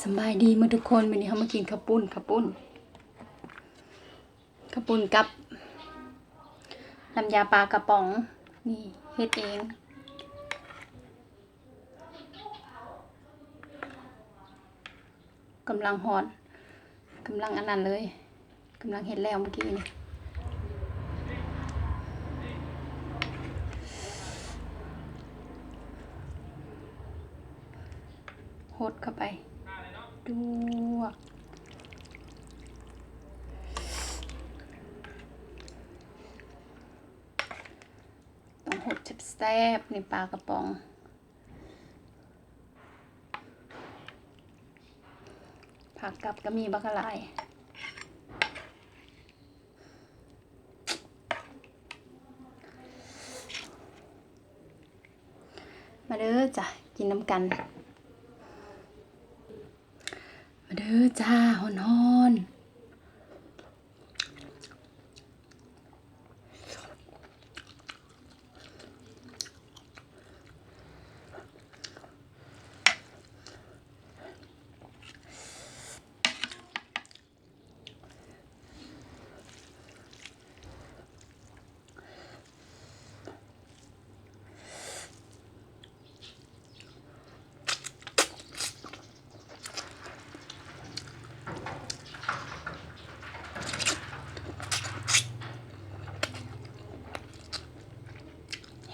สบายดีมาทุกคนวันนี้เขามากินข้าวปุ้นกับน้ำยาปลากระป๋องนี่เฮ็ดเองกำลังฮอตกำลังอันนั้นเลยกำลังเฮ็ดแล้วเมื่อกี้นี่โหดเข้าไปดูต้องหดแซ่บๆนี่ปลากระป๋องผักกับก็มีบักกะหลายมาเด้อจ้ะกินน้ำกันมาเด้อจ้าฮ้อนๆ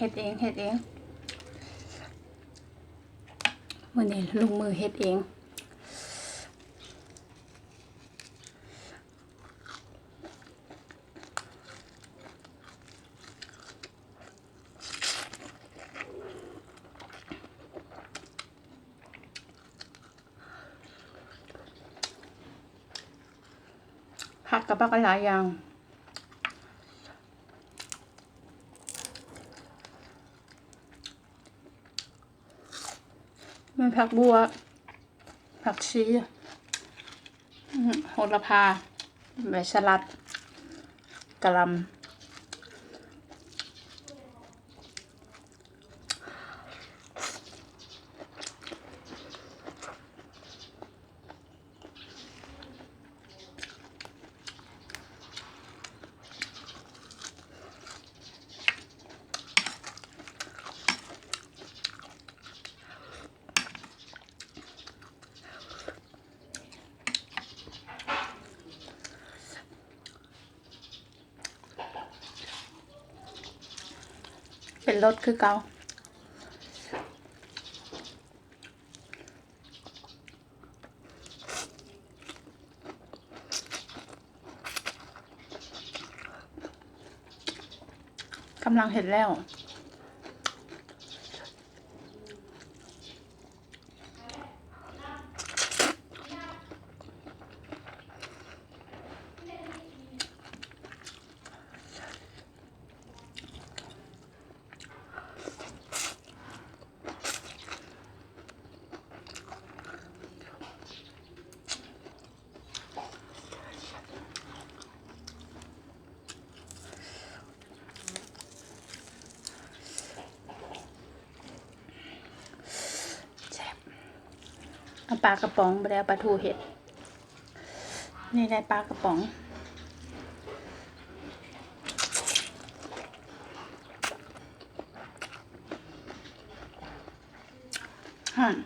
เฮ็ดเองมื้อนี้ลงมือเฮ็ดเองผักกับบักหลายอย่างมีผักบัวผักชีโหระพาใบสลัดกะหล่ำเป็นรสคือเก่ากำลังเห็นแล้วเอาปลากระป๋องไปแล้วปลาทูเห็ดนี่ได้ปลากระป๋องหั่น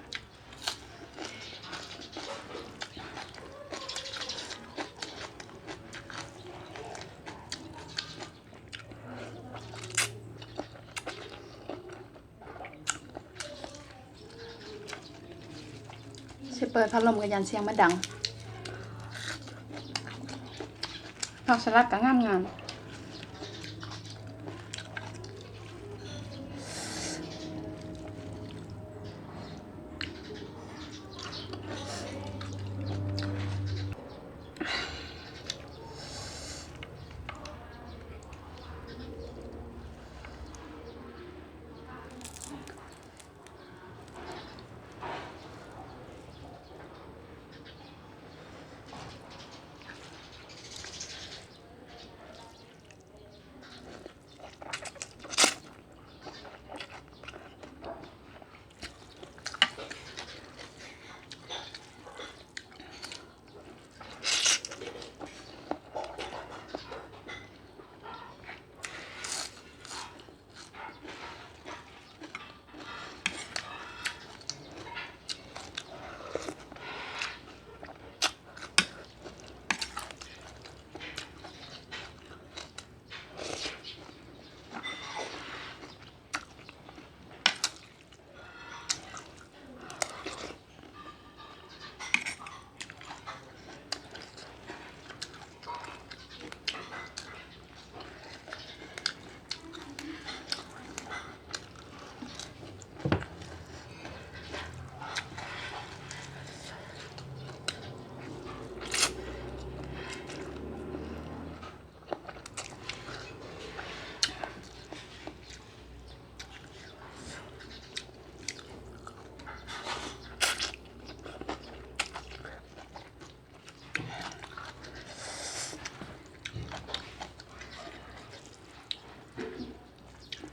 สิเปิดพัดลมกันยันเสียงมันดังผักสลัดก็งาม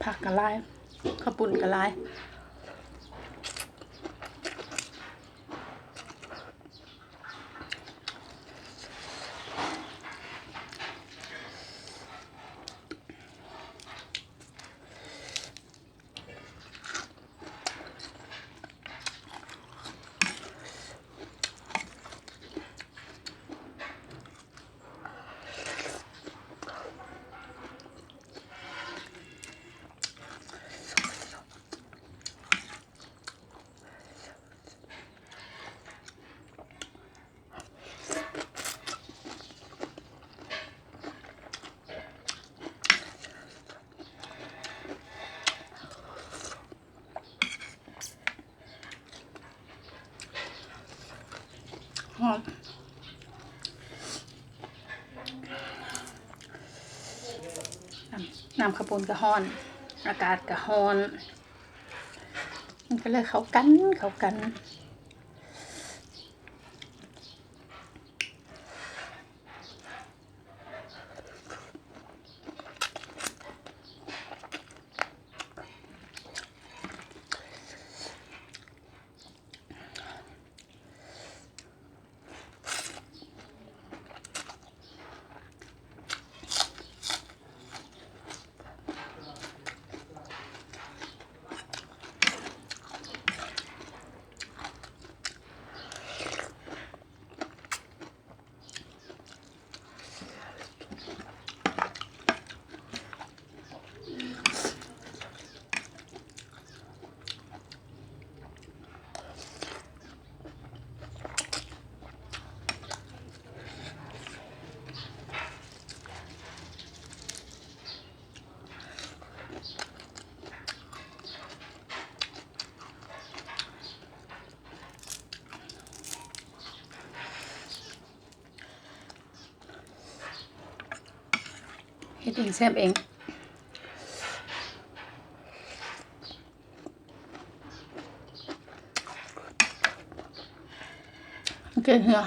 ผักกะลายข้าวปุ่นกะลายหอมน้ำข้าวปุ้นกะฮ้อนอากาศกะฮ้อนมันก็เลยเข้ากันเฮ็ดเองแซ่บเองเกลือเหรอ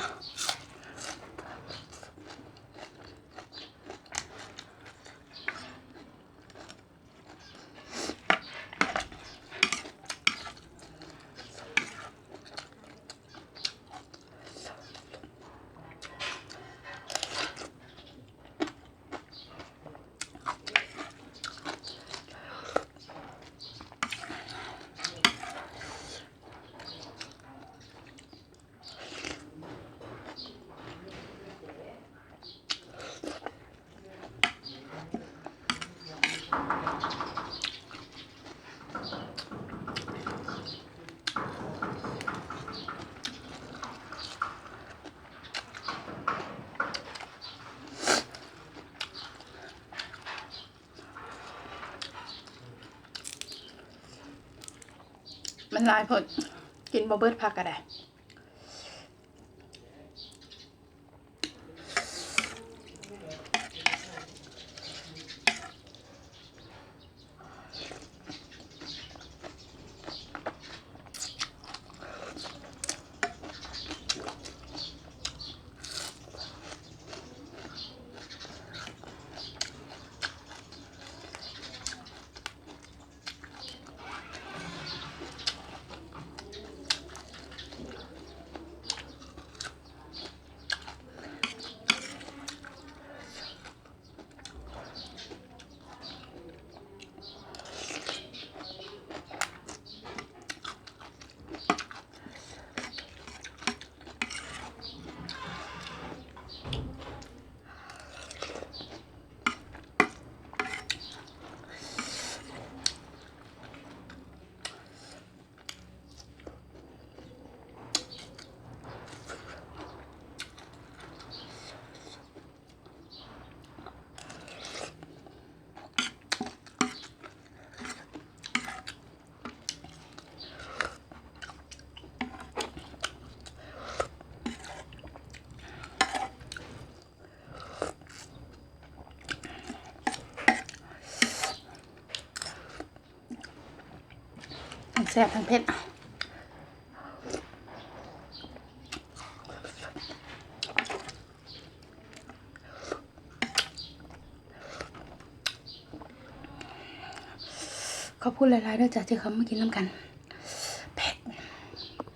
มันหลายผลกินบ่เบิดผักก็ได้ทั้งแซ่บทั้งเผ็ด ขอบคุณหลายๆด้วยจ้ะที่เขามากินน้ำกัน